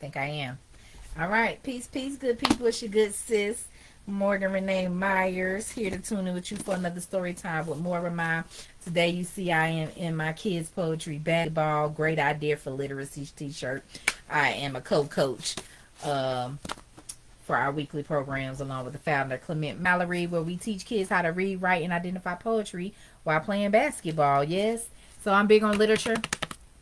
Think I am. All right. Peace, peace, good people. It's your good sis, Morgan Renee Myers, here to tune in with you for another story time with more of mine. Today, you see, I am in my kids' poetry basketball. Great idea for literacy t shirt. I am a co coach. Um, for our weekly programs, along with the founder Clement Mallory, where we teach kids how to read, write, and identify poetry while playing basketball. Yes, so I'm big on literature,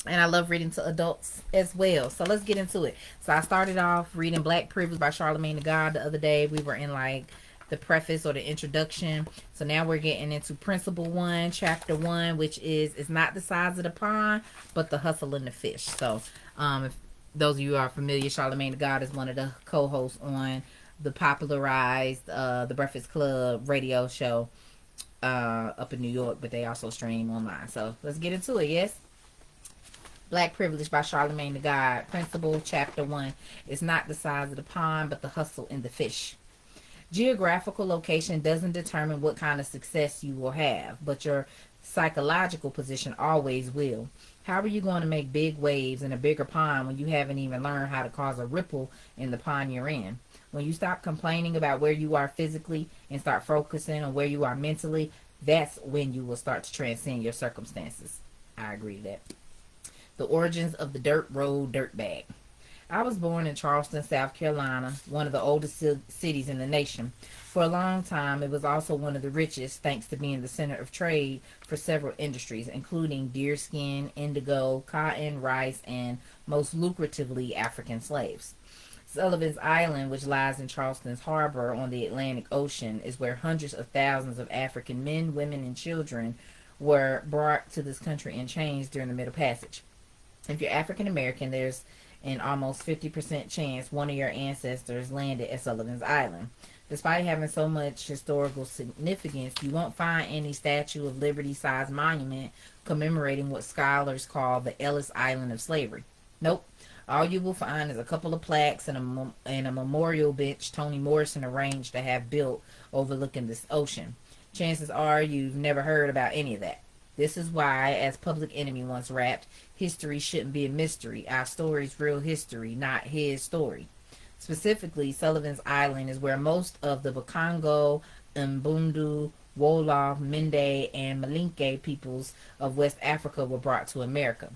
and I love reading to adults as well. So let's get into it. So I started off reading Black Privilege by Charlamagne the God the other day. We were in like the preface or the introduction. So now we're getting into Principle 1, Chapter 1, which is it's not the size of the pond, but the hustle and the fish. So if those of you who are familiar, Charlamagne the God is one of the co-hosts on the popularized The Breakfast Club radio show up in New York, but they also stream online. So let's get into it. Yes. Black Privilege by Charlamagne the God. Principle, Chapter 1. It's not the size of the pond, but the hustle in the fish. Geographical location doesn't determine what kind of success you will have, but your psychological position always will. How are you going to make big waves in a bigger pond when you haven't even learned how to cause a ripple in the pond you're in? When you stop complaining about where you are physically and start focusing on where you are mentally, that's when you will start to transcend your circumstances. I agree with that. The origins of the dirt road dirtbag. I was born in Charleston, South Carolina, one of the oldest cities in the nation. For a long time, it was also one of the richest, thanks to being the center of trade for several industries, including deerskin, indigo, cotton, rice, and most lucratively, African slaves. Sullivan's Island, which lies in Charleston's harbor on the Atlantic Ocean, is where hundreds of thousands of African men, women, and children were brought to this country in chains during the Middle Passage. If you're African American, there's an almost 50% chance one of your ancestors landed at Sullivan's Island. Despite having so much historical significance, you won't find any Statue of Liberty sized monument commemorating what scholars call the Ellis Island of slavery. Nope. All you will find is a couple of plaques and a memorial bench Toni Morrison arranged to have built overlooking this ocean. Chances are you've never heard about any of that. This is why, as Public Enemy once rapped, history shouldn't be a mystery. Our story's real history, not his story. Specifically, Sullivan's Island is where most of the Bakongo, Mbundu, Wolof, Mende, and Malinke peoples of West Africa were brought to America.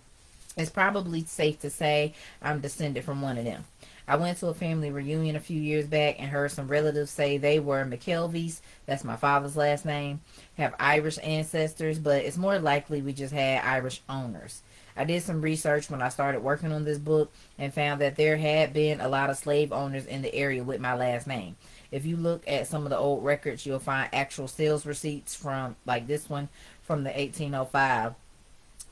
It's probably safe to say I'm descended from one of them. I went to a family reunion a few years back and heard some relatives say they were McKelveys, that's my father's last name, have Irish ancestors, but it's more likely we just had Irish owners. I did some research when I started working on this book and found that there had been a lot of slave owners in the area with my last name. If you look at some of the old records, you'll find actual sales receipts from, like this one, from the 1805.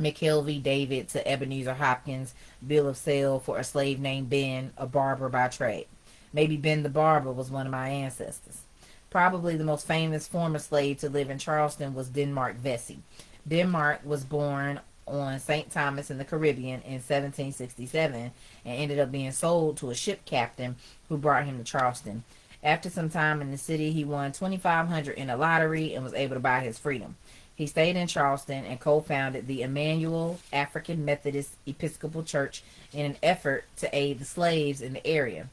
McKelvey David to Ebenezer Hopkins, bill of sale for a slave named Ben, a barber by trade. Maybe Ben the barber was one of my ancestors. Probably the most famous former slave to live in Charleston was Denmark Vesey. Denmark was born on St. Thomas in the Caribbean in 1767 and ended up being sold to a ship captain who brought him to Charleston. After some time in the city, he won $2,500 in a lottery and was able to buy his freedom. He stayed in Charleston and co-founded the Emmanuel African Methodist Episcopal Church in an effort to aid the slaves in the area.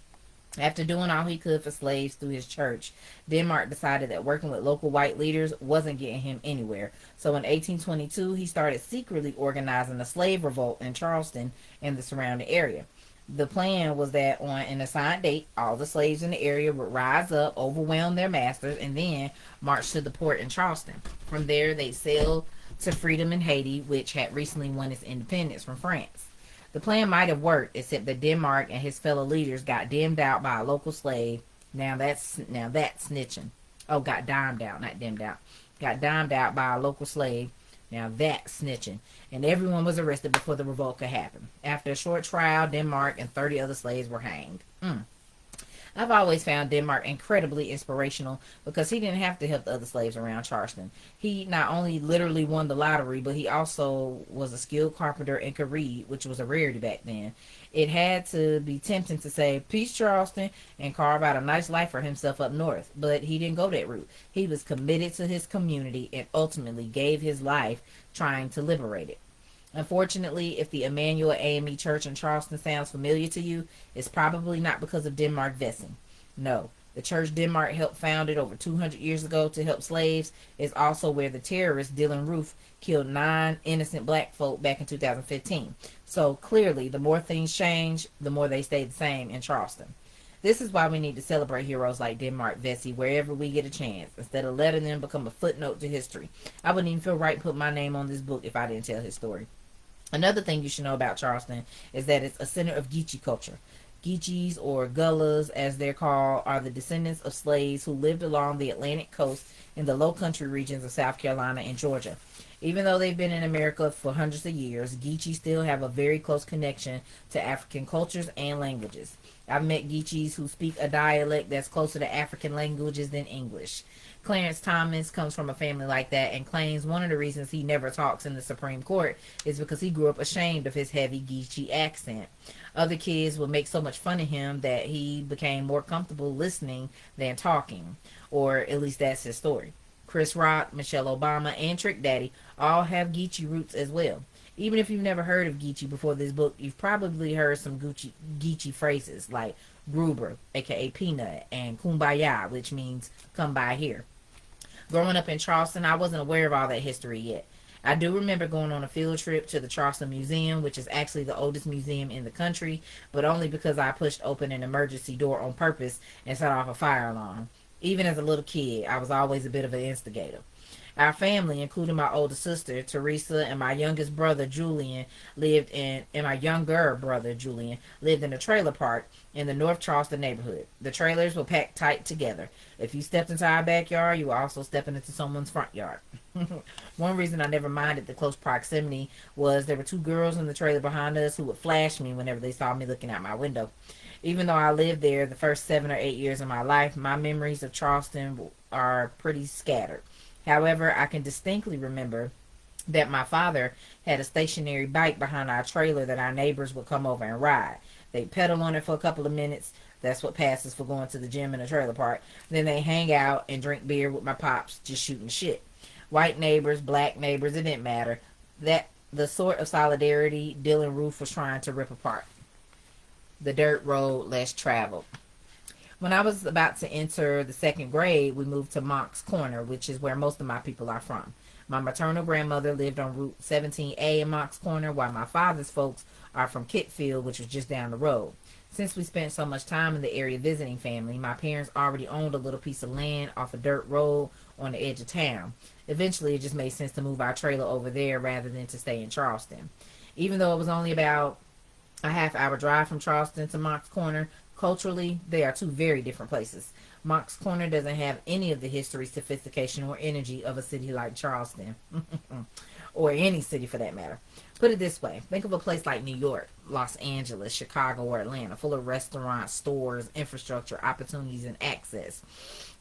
After doing all he could for slaves through his church, Denmark decided that working with local white leaders wasn't getting him anywhere. So in 1822, he started secretly organizing a slave revolt in Charleston and the surrounding area. The plan was that on an assigned date, all the slaves in the area would rise up, overwhelm their masters, and then march to the port in Charleston. From there, they'd sail to freedom in Haiti, which had recently won its independence from France. The plan might have worked, except that Denmark and his fellow leaders got dimmed out by a local slave. Now that's snitching. Oh, got dimed out, not dimmed out. Got dimed out by a local slave. Now that's snitching. And everyone was arrested before the revolt could happen. After a short trial, Denmark and 30 other slaves were hanged. I've always found Denmark incredibly inspirational because he didn't have to help the other slaves around Charleston. He not only literally won the lottery, but he also was a skilled carpenter and could read, which was a rarity back then. It had to be tempting to say, "Peace, Charleston," and carve out a nice life for himself up north. But he didn't go that route. He was committed to his community and ultimately gave his life trying to liberate it. Unfortunately, if the Emmanuel AME Church in Charleston sounds familiar to you, it's probably not because of Denmark Vesey. No, the church Denmark helped founded over 200 years ago to help slaves is also where the terrorist Dylan Roof killed 9 innocent black folk back in 2015. So clearly, the more things change, the more they stay the same in Charleston. This is why we need to celebrate heroes like Denmark Vesey wherever we get a chance, instead of letting them become a footnote to history. I wouldn't even feel right putting my name on this book if I didn't tell his story. Another thing you should know about Charleston is that it's a center of Geechee culture. Geechees, or Gullas as they're called, are the descendants of slaves who lived along the Atlantic coast in the low country regions of South Carolina and Georgia. Even though they've been in America for hundreds of years, Geechees still have a very close connection to African cultures and languages. I've met Geechees who speak a dialect that's closer to African languages than English. Clarence Thomas comes from a family like that and claims one of the reasons he never talks in the Supreme Court is because he grew up ashamed of his heavy Geechee accent. Other kids would make so much fun of him that he became more comfortable listening than talking, or at least that's his story. Chris Rock, Michelle Obama, and Trick Daddy all have Geechee roots as well. Even if you've never heard of Geechee before this book, you've probably heard some Geechee phrases like Gruber, aka Peanut, and Kumbaya, which means come by here. Growing up in Charleston, I wasn't aware of all that history yet. I do remember going on a field trip to the Charleston Museum, which is actually the oldest museum in the country, but only because I pushed open an emergency door on purpose and set off a fire alarm. Even as a little kid, I was always a bit of an instigator. Our family, including my older sister Teresa and my youngest brother Julian, lived in a trailer park in the North Charleston neighborhood. The trailers were packed tight together. If you stepped into our backyard, you were also stepping into someone's front yard. One reason I never minded the close proximity was there were two girls in the trailer behind us who would flash me whenever they saw me looking out my window. Even though I lived there the first 7 or 8 years of my life, my memories of Charleston are pretty scattered. However, I can distinctly remember that my father had a stationary bike behind our trailer that our neighbors would come over and ride. They'd pedal on it for a couple of minutes. That's what passes for going to the gym in a trailer park. Then they hang out and drink beer with my pops, just shooting shit. White neighbors, black neighbors, it didn't matter. That the sort of solidarity Dylan Roof was trying to rip apart. The dirt road less traveled. When I was about to enter the second grade, we moved to Monk's Corner, which is where most of my people are from. My maternal grandmother lived on Route 17A in Monk's Corner, while my father's folks are from Kitfield, which was just down the road. Since we spent so much time in the area visiting family, my parents already owned a little piece of land off a dirt road on the edge of town. Eventually, it just made sense to move our trailer over there rather than to stay in Charleston. Even though it was only about a half-hour drive from Charleston to Monk's Corner, culturally, they are two very different places. Monk's Corner doesn't have any of the history, sophistication, or energy of a city like Charleston. Or any city for that matter. Put it this way. Think of a place like New York, Los Angeles, Chicago, or Atlanta, full of restaurants, stores, infrastructure, opportunities, and access.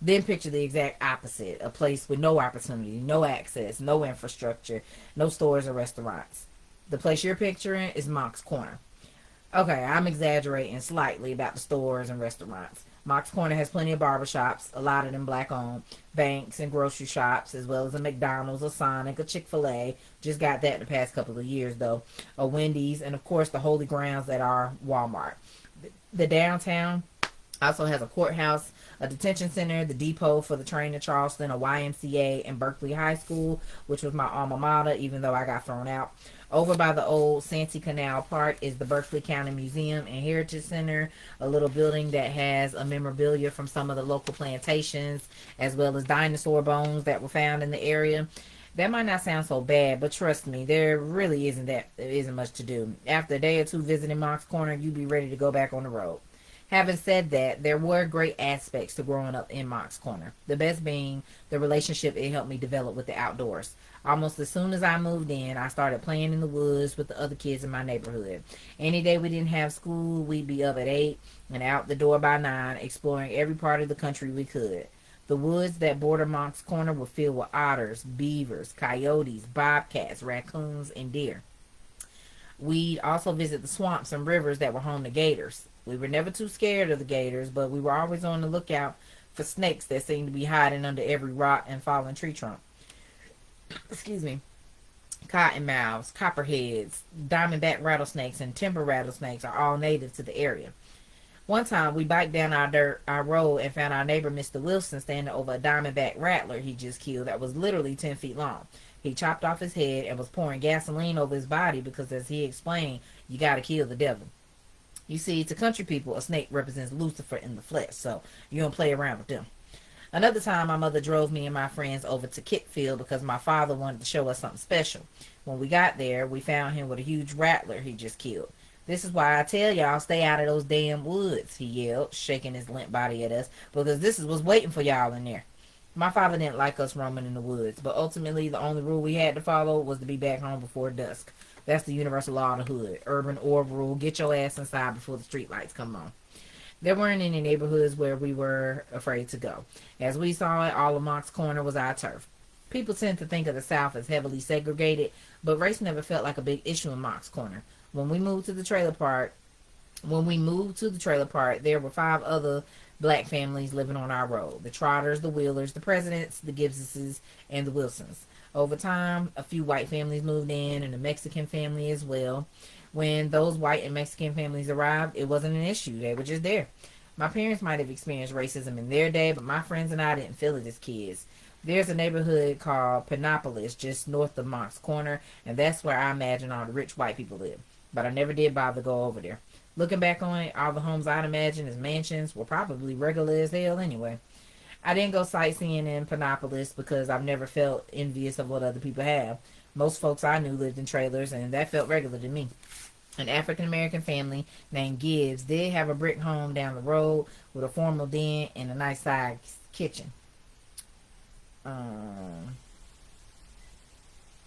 Then picture the exact opposite. A place with no opportunity, no access, no infrastructure, no stores or restaurants. The place you're picturing is Monk's Corner. Okay, I'm exaggerating slightly about the stores and restaurants. Monk's Corner has plenty of barbershops, a lot of them black-owned, banks and grocery shops, as well as a McDonald's, a Sonic, a Chick-fil-A. Just got that in the past couple of years, though. A Wendy's, and of course the holy grounds that are Walmart. The downtown also has a courthouse, a detention center, the depot for the train in Charleston, a YMCA, and Berkeley High School, which was my alma mater, even though I got thrown out. Over by the old Santee Canal Park is the Berkeley County Museum and Heritage Center, a little building that has a memorabilia from some of the local plantations, as well as dinosaur bones that were found in the area. That might not sound so bad, but trust me, there really isn't much to do. After a day or two visiting Monk's Corner, you'll be ready to go back on the road. Having said that, there were great aspects to growing up in Monk's Corner. The best being the relationship it helped me develop with the outdoors. Almost as soon as I moved in, I started playing in the woods with the other kids in my neighborhood. Any day we didn't have school, we'd be up at 8 and out the door by 9, exploring every part of the country we could. The woods that border Monk's Corner were filled with otters, beavers, coyotes, bobcats, raccoons, and deer. We'd also visit the swamps and rivers that were home to gators. We were never too scared of the gators, but we were always on the lookout for snakes that seemed to be hiding under every rock and fallen tree trunk. Excuse me. cottonmouths, copperheads, diamondback rattlesnakes, and timber rattlesnakes are all native to the area. One time, we biked down our road and found our neighbor, Mr. Wilson, standing over a diamondback rattler he just killed that was literally 10 feet long. He chopped off his head and was pouring gasoline over his body because, as he explained, you gotta kill the devil. You see, to country people, a snake represents Lucifer in the flesh, so you don't play around with them. Another time, my mother drove me and my friends over to Kitfield because my father wanted to show us something special. When we got there, we found him with a huge rattler he just killed. This is why I tell y'all, stay out of those damn woods, he yelled, shaking his limp body at us, because this is what's waiting for y'all in there. My father didn't like us roaming in the woods, but ultimately the only rule we had to follow was to be back home before dusk. That's the universal law of the hood. Urban or rural, get your ass inside before the street lights come on. There weren't any neighborhoods where we were afraid to go. As we saw it, all of Monk's Corner was our turf. People tend to think of the South as heavily segregated, but race never felt like a big issue in Monk's Corner. When we moved to the trailer park, there were 5 other black families living on our road: the Trotters, the Wheelers, the Presidents, the Gibbses, and the Wilsons. Over time, a few white families moved in, and a Mexican family as well. When those white and Mexican families arrived, it wasn't an issue. They were just there. My parents might have experienced racism in their day, but my friends and I didn't feel it as kids. There's a neighborhood called Panopolis just north of Monk's Corner, and that's where I imagine all the rich white people live. But I never did bother to go over there. Looking back on it, all the homes I'd imagine as mansions were probably regular as hell anyway. I didn't go sightseeing in Panopolis because I've never felt envious of what other people have. Most folks I knew lived in trailers, and that felt regular to me. An African American family named Gibbs did have a brick home down the road with a formal den and a nice sized kitchen.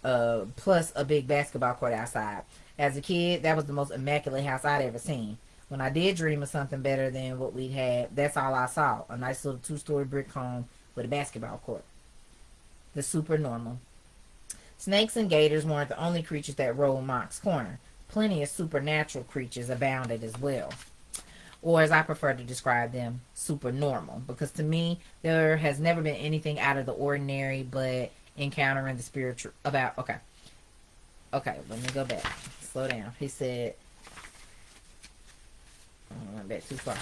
Plus a big basketball court outside. As a kid, that was the most immaculate house I'd ever seen. When I did dream of something better than what we had, that's all I saw: a nice little 2-story brick home with a basketball court. The super normal. Snakes and gators weren't the only creatures that rolled Monk's Corner. Plenty of supernatural creatures abounded as well. Or, as I prefer to describe them, super normal. Because to me, there has never been anything out of the ordinary but encountering the spiritual. Okay, let me go back. Slow down. He said, I went back too far.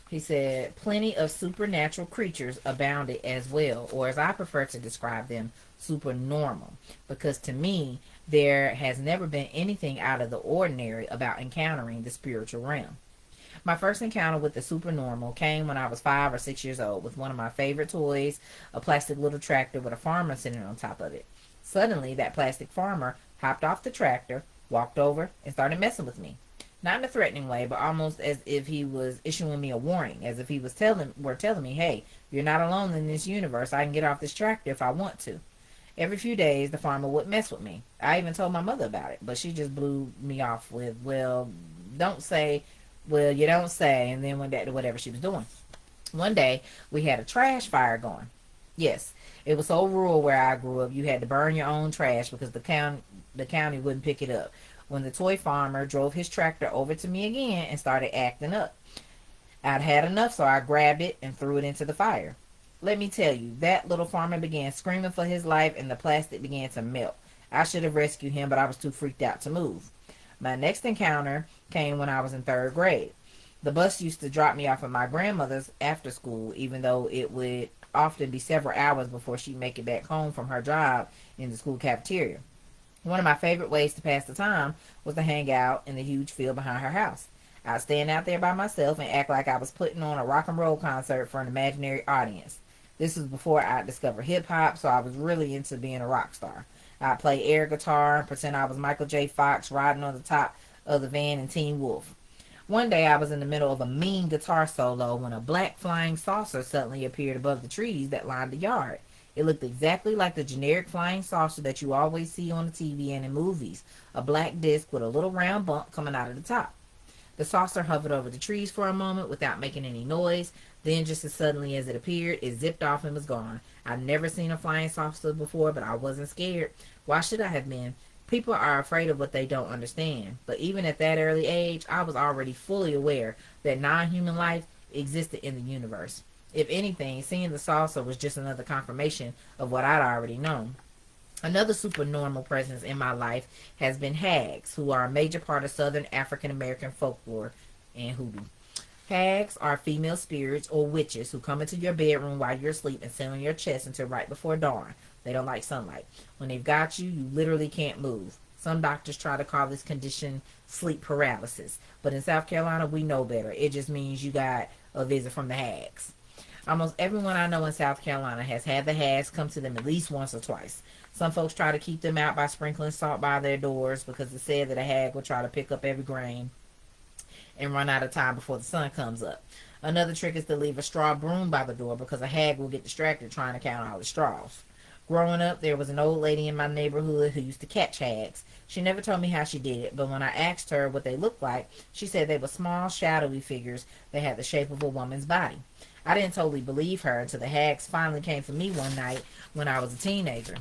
He said, plenty of supernatural creatures abounded as well, or as I prefer to describe them, super normal. Because to me, there has never been anything out of the ordinary about encountering the spiritual realm. My first encounter with the supernormal came when I was 5 or 6 years old with one of my favorite toys, a plastic little tractor with a farmer sitting on top of it. Suddenly, that plastic farmer hopped off the tractor, walked over, and started messing with me. Not in a threatening way, but almost as if he was issuing me a warning, as if he was telling me, hey, you're not alone in this universe. I can get off this tractor if I want to. Every few days, the farmer would mess with me. I even told my mother about it, but she just blew me off with, well, don't say, well, you don't say, and then went back to whatever she was doing. One day, we had a trash fire going. Yes, it was so rural where I grew up, you had to burn your own trash because the county wouldn't pick it up. When the toy farmer drove his tractor over to me again and started acting up, I'd had enough, so I grabbed it and threw it into the fire. Let me tell you, that little farmer began screaming for his life and the plastic began to melt. I should have rescued him, but I was too freaked out to move. My next encounter came when I was in 3rd grade. The bus used to drop me off at my grandmother's after school, even though it would often be several hours before she'd make it back home from her job in the school cafeteria. One of my favorite ways to pass the time was to hang out in the huge field behind her house. I'd stand out there by myself and act like I was putting on a rock and roll concert for an imaginary audience. This was before I discovered hip-hop, so I was really into being a rock star. I'd play air guitar and pretend I was Michael J. Fox riding on the top of the van in Teen Wolf. One day I was in the middle of a mean guitar solo when a black flying saucer suddenly appeared above the trees that lined the yard. It looked exactly like the generic flying saucer that you always see on the TV and in movies, a black disc with a little round bump coming out of the top. The saucer hovered over the trees for a moment without making any noise. Then, just as suddenly as it appeared, it zipped off and was gone. I'd never seen a flying saucer before, but I wasn't scared. Why should I have been? People are afraid of what they don't understand. But even at that early age, I was already fully aware that non-human life existed in the universe. If anything, seeing the saucer was just another confirmation of what I'd already known. Another supernormal presence in my life has been hags, who are a major part of Southern African American folklore and hoodoo. Hags are female spirits or witches who come into your bedroom while you're asleep and sit on your chest until right before dawn. They don't like sunlight. When they've got you, you literally can't move. Some doctors try to call this condition sleep paralysis, but in South Carolina, we know better. It just means you got a visit from the hags. Almost everyone I know in South Carolina has had the hags come to them at least once or twice. Some folks try to keep them out by sprinkling salt by their doors because it's said that a hag will try to pick up every grain and run out of time before the sun comes up. Another trick is to leave a straw broom by the door because a hag will get distracted trying to count all the straws. Growing up, there was an old lady in my neighborhood who used to catch hags. She never told me how she did it, but when I asked her what they looked like, she said they were small, shadowy figures that had the shape of a woman's body. I didn't totally believe her until the hags finally came for me one night when I was a teenager.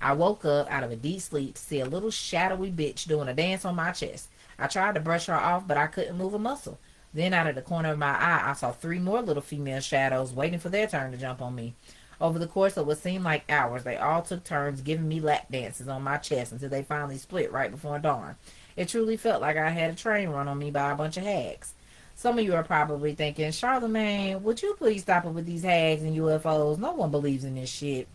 I woke up out of a deep sleep to see a little shadowy bitch doing a dance on my chest. I tried to brush her off, but I couldn't move a muscle. Then out of the corner of my eye, I saw three more little female shadows waiting for their turn to jump on me. Over the course of what seemed like hours, they all took turns giving me lap dances on my chest until they finally split right before dawn. It truly felt like I had a train run on me by a bunch of hags. Some of you are probably thinking, Charlamagne, would you please stop it with these hags and UFOs? No one believes in this shit.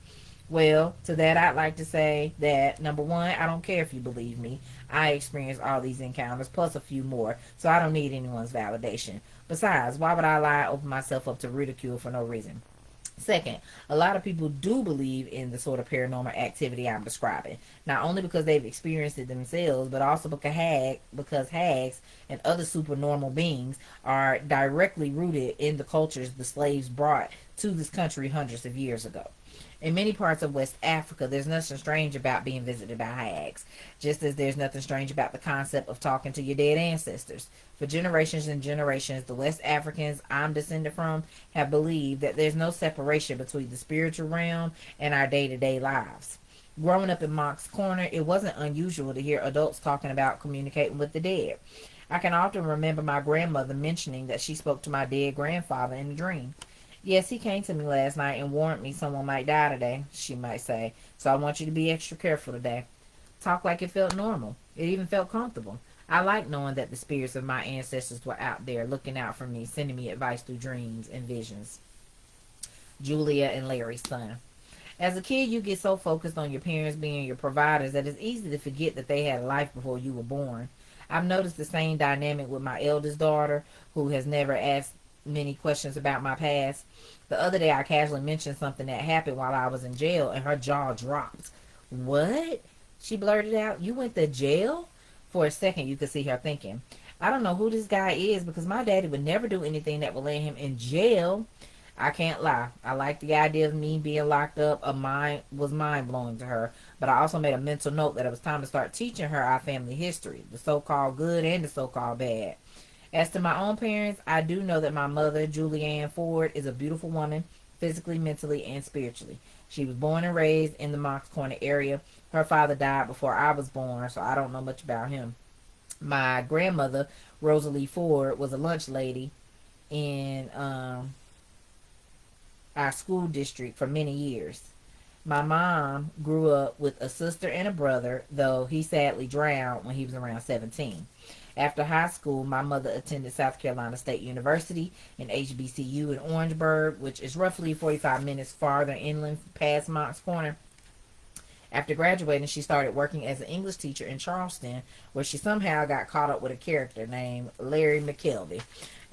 Well, to that I'd like to say that, number one, I don't care if you believe me. I experienced all these encounters, plus a few more, so I don't need anyone's validation. Besides, why would I lie and open myself up to ridicule for no reason? Second, a lot of people do believe in the sort of paranormal activity I'm describing, not only because they've experienced it themselves, but also because hags and other supernormal beings are directly rooted in the cultures the slaves brought to this country hundreds of years ago. In many parts of West Africa, there's nothing strange about being visited by hags, just as there's nothing strange about the concept of talking to your dead ancestors. For generations and generations, the West Africans I'm descended from have believed that there's no separation between the spiritual realm and our day to day lives. Growing up in Monk's Corner, it wasn't unusual to hear adults talking about communicating with the dead. I can often remember my grandmother mentioning that she spoke to my dead grandfather in a dream. Yes, he came to me last night and warned me someone might die today, she might say. So I want you to be extra careful today. Talk like it felt normal. It even felt comfortable. I like knowing that the spirits of my ancestors were out there looking out for me, sending me advice through dreams and visions. Julia and Larry's son. As a kid, you get so focused on your parents being your providers that it's easy to forget that they had a life before you were born. I've noticed the same dynamic with my eldest daughter, who has never asked many questions about my past. The other day, I casually mentioned something that happened while I was in jail, and her jaw dropped. What? She blurted out. You went to jail? For a second, you could see her thinking, I don't know who this guy is because my daddy would never do anything that would land him in jail. I can't lie. I like the idea of me being locked up. Was mind blowing to her, but I also made a mental note that it was time to start teaching her our family history, the so-called good and the so-called bad. As to my own parents, I do know that my mother, Julianne Ford, is a beautiful woman, physically, mentally, and spiritually. She was born and raised in the Mox Corner area. Her father died before I was born, so I don't know much about him. My grandmother, Rosalie Ford, was a lunch lady in our school district for many years. My mom grew up with a sister and a brother, though he sadly drowned when he was around 17. After high school, my mother attended South Carolina State University and HBCU in Orangeburg, which is roughly 45 minutes farther inland past Moncks Corner. After graduating, she started working as an English teacher in Charleston, where she somehow got caught up with a character named Larry McKelvey,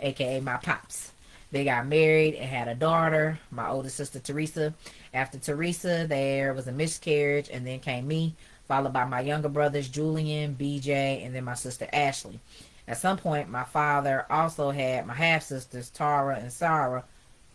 aka my pops. They got married and had a daughter, my oldest sister Teresa. After Teresa, there was a miscarriage, and then came me, followed by my younger brothers Julian, BJ, and then my sister Ashley. At some point, my father also had my half-sisters Tara and Sarah,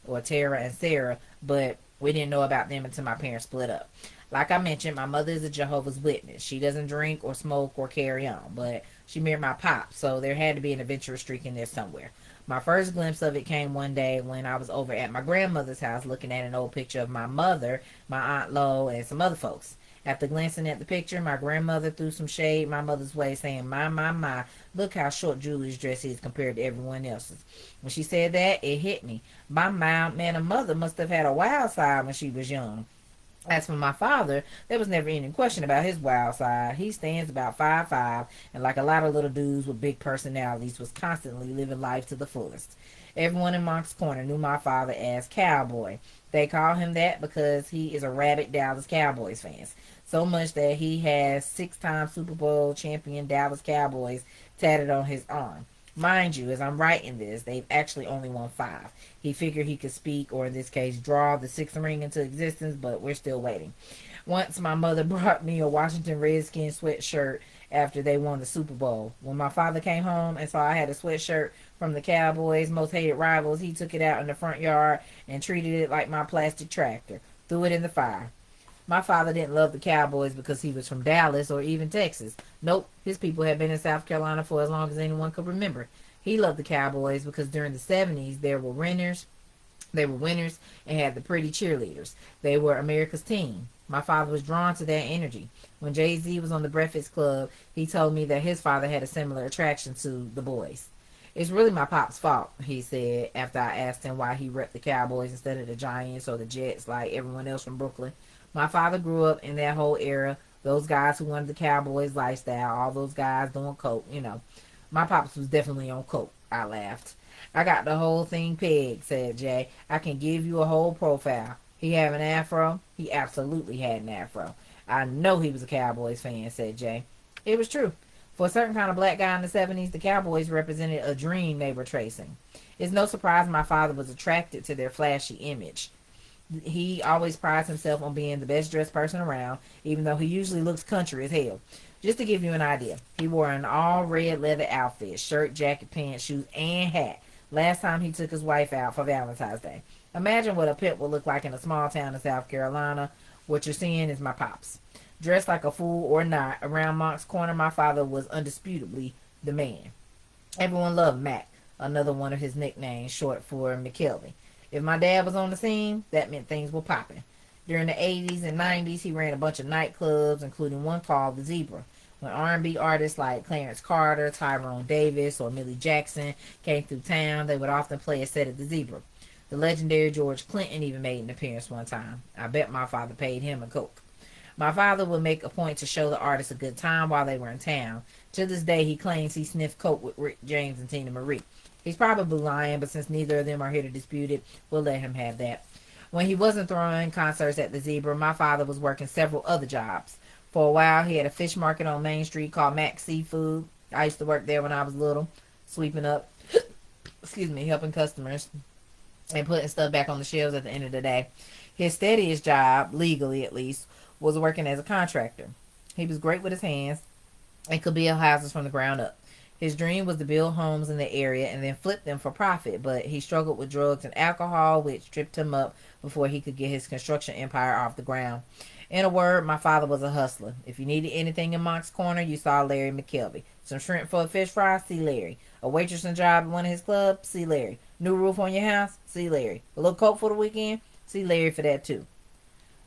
or Tara and Sarah, but we didn't know about them until my parents split up. Like I mentioned, my mother is a Jehovah's Witness. She doesn't drink or smoke or carry on, but she married my pop, so there had to be an adventurous streak in there somewhere. My first glimpse of it came one day when I was over at my grandmother's house looking at an old picture of my mother, my Aunt Lo, and some other folks. After glancing at the picture, my grandmother threw some shade my mother's way, saying, my, look how short Julie's dress is compared to everyone else's. When she said that, it hit me. My mom, man, her mother must have had a wild side when she was young. As for my father, there was never any question about his wild side. He stands about 5'5", and like a lot of little dudes with big personalities, was constantly living life to the fullest. Everyone in Monk's Corner knew my father as Cowboy. They call him that because he is a rabid Dallas Cowboys fan. So much that he has 6-time Super Bowl champion Dallas Cowboys tatted on his arm. Mind you, as I'm writing this, they've actually only won 5. He figured he could speak, or in this case, draw the 6th ring into existence, but we're still waiting. Once my mother brought me a Washington Redskins sweatshirt after they won the Super Bowl. When my father came home and saw I had a sweatshirt from the Cowboys' most hated rivals, he took it out in the front yard and treated it like my plastic tractor. Threw it in the fire. My father didn't love the Cowboys because he was from Dallas or even Texas. Nope, his people had been in South Carolina for as long as anyone could remember. He loved the Cowboys because during the 70s they were winners and had the pretty cheerleaders. They were America's team. My father was drawn to that energy. When Jay-Z was on the Breakfast Club, he told me that his father had a similar attraction to the boys. It's really my pop's fault, he said, after I asked him why he repped the Cowboys instead of the Giants or the Jets like everyone else from Brooklyn. My father grew up in that whole era. Those guys who wanted the Cowboys lifestyle, all those guys doing coke. My pops was definitely on coke. I laughed. I got the whole thing pegged, said Jay. I can give you a whole profile. He have an afro? He absolutely had an afro. I know he was a Cowboys fan, said Jay. It was true. For a certain kind of black guy in the 70s, the Cowboys represented a dream they were tracing. It's no surprise my father was attracted to their flashy image. He always prides himself on being the best dressed person around, even though he usually looks country as hell. Just to give you an idea, he wore an all red leather outfit, shirt, jacket, pants, shoes, and hat last time he took his wife out for Valentine's Day. Imagine what a pimp would look like in a small town in South Carolina. What you're seeing is my pops. Dressed like a fool or not, around Monk's Corner, my father was undisputably the man. Everyone loved Mac, another one of his nicknames, short for McKelvey. If my dad was on the scene, that meant things were popping. During the 80s and 90s, he ran a bunch of nightclubs, including one called The Zebra. When R&B artists like Clarence Carter, Tyrone Davis, or Millie Jackson came through town, they would often play a set at The Zebra. The legendary George Clinton even made an appearance one time. I bet my father paid him a Coke. My father would make a point to show the artists a good time while they were in town. To this day, he claims he sniffed coke with Rick James and Tina Marie. He's probably lying, but since neither of them are here to dispute it, we'll let him have that. When he wasn't throwing concerts at the Zebra, my father was working several other jobs. For a while, he had a fish market on Main Street called Mac Seafood. I used to work there when I was little, sweeping up, helping customers and putting stuff back on the shelves at the end of the day. His steadiest job, legally at least, was working as a contractor. He was great with his hands and could build houses from the ground up. His dream was to build homes in the area and then flip them for profit, but he struggled with drugs and alcohol, which tripped him up before he could get his construction empire off the ground. In a word, my father was a hustler. If you needed anything in Monk's Corner, you saw Larry McKelvey. Some shrimp for a fish fry? See Larry. A waitressing job at one of his clubs? See Larry. New roof on your house? See Larry. A little coke for the weekend? See Larry for that too.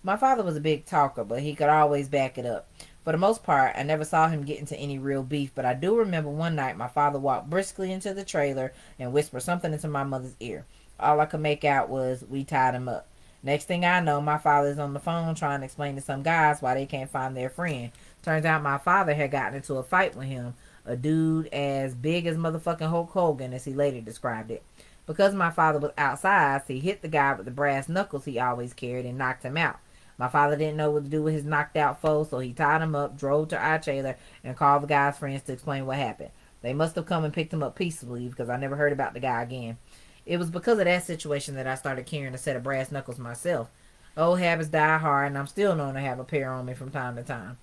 My father was a big talker, but he could always back it up. For the most part, I never saw him get into any real beef, but I do remember one night my father walked briskly into the trailer and whispered something into my mother's ear. All I could make out was, "We tied him up." Next thing I know, my father's on the phone trying to explain to some guys why they can't find their friend. Turns out my father had gotten into a fight with him, a dude as big as motherfucking Hulk Hogan, as he later described it. Because my father was outside, he hit the guy with the brass knuckles he always carried and knocked him out. My father didn't know what to do with his knocked out foe, so he tied him up, drove to our trailer, and called the guy's friends to explain what happened. They must have come and picked him up peaceably because I never heard about the guy again. It was because of that situation that I started carrying a set of brass knuckles myself. Old habits die hard, and I'm still known to have a pair on me from time to time.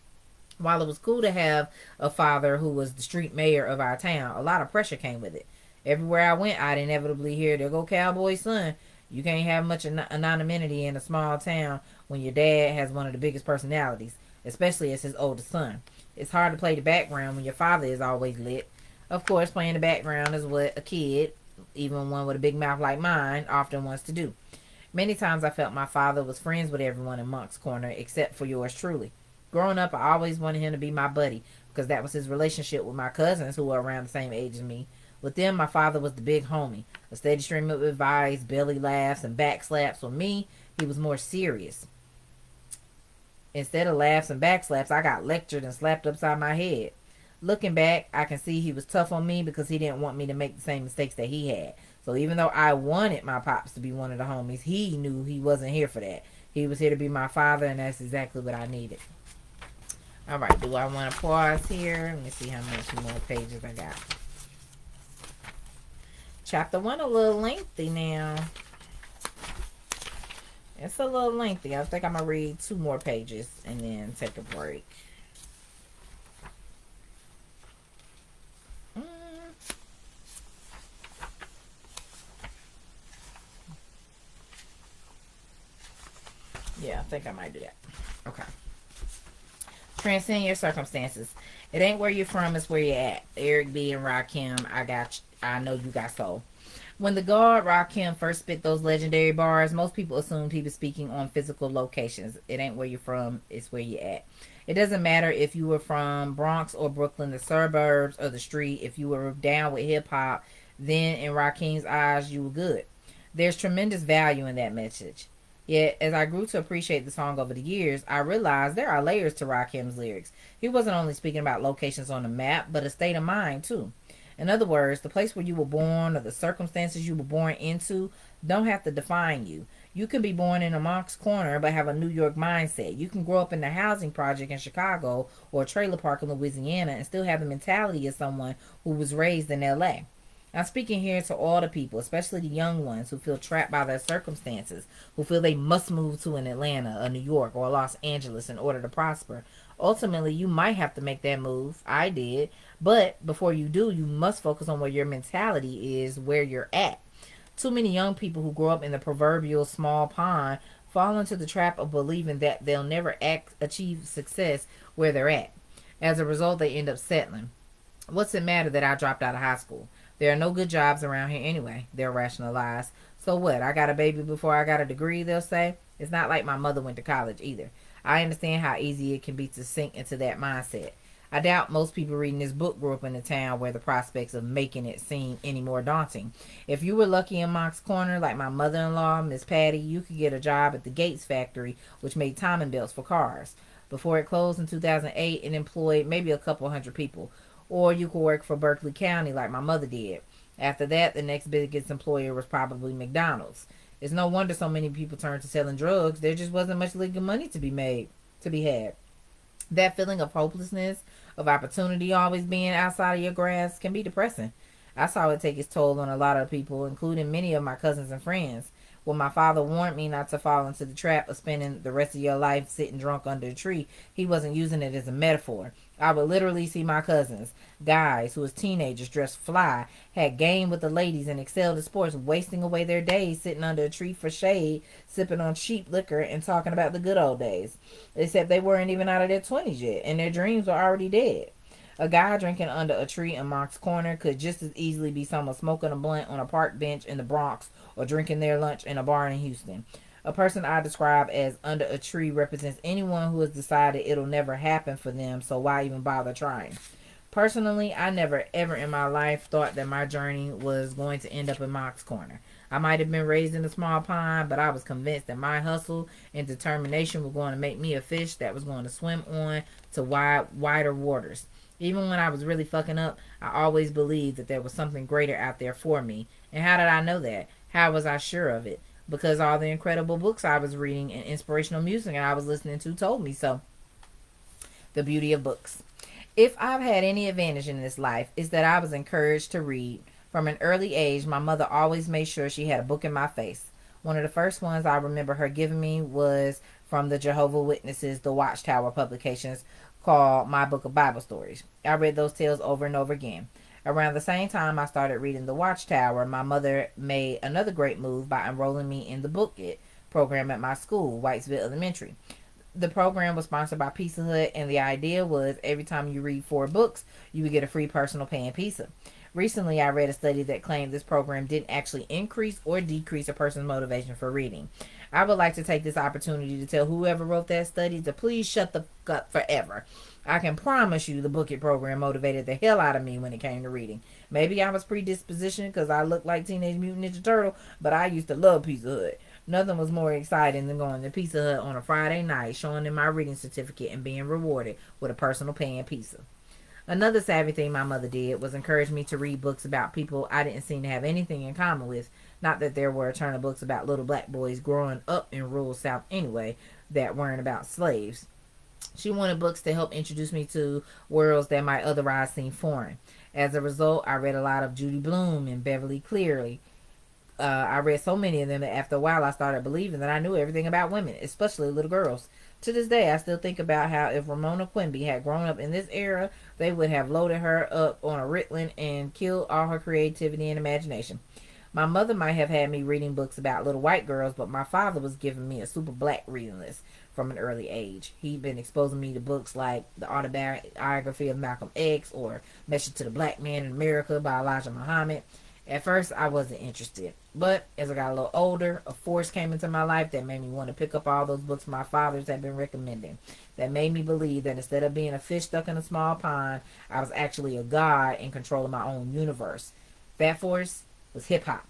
While it was cool to have a father who was the street mayor of our town, a lot of pressure came with it. Everywhere I went, I'd inevitably hear, "There go Cowboy son." You can't have much anonymity in a small town when your dad has one of the biggest personalities, especially as his oldest son. It's hard to play the background when your father is always lit. Of course, playing the background is what a kid, even one with a big mouth like mine, often wants to do. Many times I felt my father was friends with everyone in Monk's Corner except for yours truly. Growing up, I always wanted him to be my buddy because that was his relationship with my cousins who were around the same age as me. With them, my father was the big homie, a steady stream of advice, belly laughs, and back slaps. With me, he was more serious. Instead of laughs and backslaps, I got lectured and slapped upside my head. Looking back, I can see he was tough on me because he didn't want me to make the same mistakes that he had. So even though I wanted my pops to be one of the homies, he knew he wasn't here for that. He was here to be my father, and that's exactly what I needed. All right, do I want to pause here? Let me see how much more pages I got. Chapter 1 a little lengthy now. It's a little lengthy. I think I'm going to read 2 more pages and then take a break. Yeah, I think I might do that. Okay. Transcend your circumstances. It ain't where you're from, it's where you're at. Eric B. and Rakim, I know you got soul. When the guard Rakim first spit those legendary bars, most people assumed he was speaking on physical locations. It ain't where you're from, it's where you're at. It doesn't matter if you were from Bronx or Brooklyn, the suburbs or the street. If you were down with hip hop, then in Rakim's eyes, you were good. There's tremendous value in that message. Yet, as I grew to appreciate the song over the years, I realized there are layers to Rakim's lyrics. He wasn't only speaking about locations on the map, but a state of mind, too. In other words, the place where you were born or the circumstances you were born into don't have to define you. You can be born in a Moncks Corner but have a New York mindset. You can grow up in a housing project in Chicago or a trailer park in Louisiana and still have the mentality of someone who was raised in LA. I'm speaking here to all the people, especially the young ones who feel trapped by their circumstances, who feel they must move to an Atlanta, a New York, or a Los Angeles in order to prosper. Ultimately, you might have to make that move. I did. But before you do, you must focus on where your mentality is, where you're at. Too many young people who grow up in the proverbial small pond fall into the trap of believing that they'll never achieve success where they're at. As a result, they end up settling. What's it matter that I dropped out of high school? There are no good jobs around here anyway, they'll rationalize. So what, I got a baby before I got a degree, they'll say? It's not like my mother went to college either. I understand how easy it can be to sink into that mindset. I doubt most people reading this book grew up in a town where the prospects of making it seem any more daunting. If you were lucky in Moncks Corner, like my mother-in-law, Miss Patty, you could get a job at the Gates factory, which made timing belts for cars. Before it closed in 2008, it employed maybe a couple hundred people. Or you could work for Berkeley County like my mother did. After that, the next biggest employer was probably McDonald's. It's no wonder so many people turned to selling drugs. There just wasn't much legal money to be had. That feeling of hopelessness, of opportunity always being outside of your grasp can be depressing. I saw it take its toll on a lot of people, including many of my cousins and friends. When my father warned me not to fall into the trap of spending the rest of your life sitting drunk under a tree, he wasn't using it as a metaphor. I would literally see my cousins, guys who as teenagers dressed fly, had game with the ladies and excelled at sports, wasting away their days sitting under a tree for shade, sipping on cheap liquor and talking about the good old days. Except they weren't even out of their 20s yet, and their dreams were already dead. A guy drinking under a tree in Moncks Corner could just as easily be someone smoking a blunt on a park bench in the Bronx or drinking their lunch in a bar in Houston. A person I describe as under a tree represents anyone who has decided it'll never happen for them, so why even bother trying? Personally, I never ever in my life thought that my journey was going to end up in Moncks Corner. I might have been raised in a small pond, but I was convinced that my hustle and determination were going to make me a fish that was going to swim on to wider waters. Even when I was really fucking up, I always believed that there was something greater out there for me. And how did I know that? How was I sure of it? Because all the incredible books I was reading and inspirational music I was listening to told me so. The beauty of books. If I've had any advantage in this life, it's that I was encouraged to read. From an early age, my mother always made sure she had a book in my face. One of the first ones I remember her giving me was from the Jehovah Witnesses, the Watchtower publications, called My Book of Bible Stories. I read those tales over and over again. Around the same time I started reading the Watchtower, my mother made another great move by enrolling me in the Book It program at my school, Whitesville Elementary. The program was sponsored by Pizza Hut, and the idea was every time you read 4 books, you would get a free personal pan pizza. Recently, I read a study that claimed this program didn't actually increase or decrease a person's motivation for reading. I would like to take this opportunity to tell whoever wrote that study to please shut the fuck up forever. I can promise you the Book It program motivated the hell out of me when it came to reading. Maybe I was predispositioned because I looked like Teenage Mutant Ninja Turtle, but I used to love Pizza Hut. Nothing was more exciting than going to Pizza Hut on a Friday night, showing them my reading certificate, and being rewarded with a personal pan pizza. Another savvy thing my mother did was encourage me to read books about people I didn't seem to have anything in common with. Not that there were a ton of books about little black boys growing up in rural South anyway that weren't about slaves. She wanted books to help introduce me to worlds that might otherwise seem foreign. As a result, I read a lot of Judy Blume and Beverly Cleary. I read so many of them that after a while I started believing that I knew everything about women, especially little girls. To this day, I still think about how if Ramona Quimby had grown up in this era, they would have loaded her up on a Ritalin and killed all her creativity and imagination. My mother might have had me reading books about little white girls, but my father was giving me a super black reading list from an early age. He'd been exposing me to books like The Autobiography of Malcolm X or Message to the Black Man in America by Elijah Muhammad. At first, I wasn't interested, but as I got a little older, a force came into my life that made me want to pick up all those books my fathers had been recommending. That made me believe that instead of being a fish stuck in a small pond, I was actually a god in control of my own universe. That force was hip hop.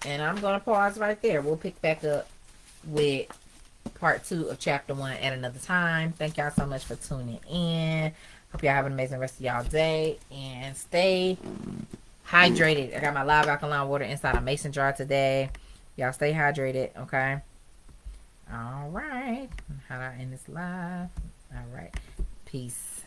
And I'm going to pause right there. We'll pick back up with part 2 of chapter 1 at another time. Thank y'all so much for tuning in. Hope y'all have an amazing rest of y'all day. And stay hydrated. I got my live alkaline water inside a mason jar today. Y'all stay hydrated, okay? All right. How do I end this live? All right. Peace.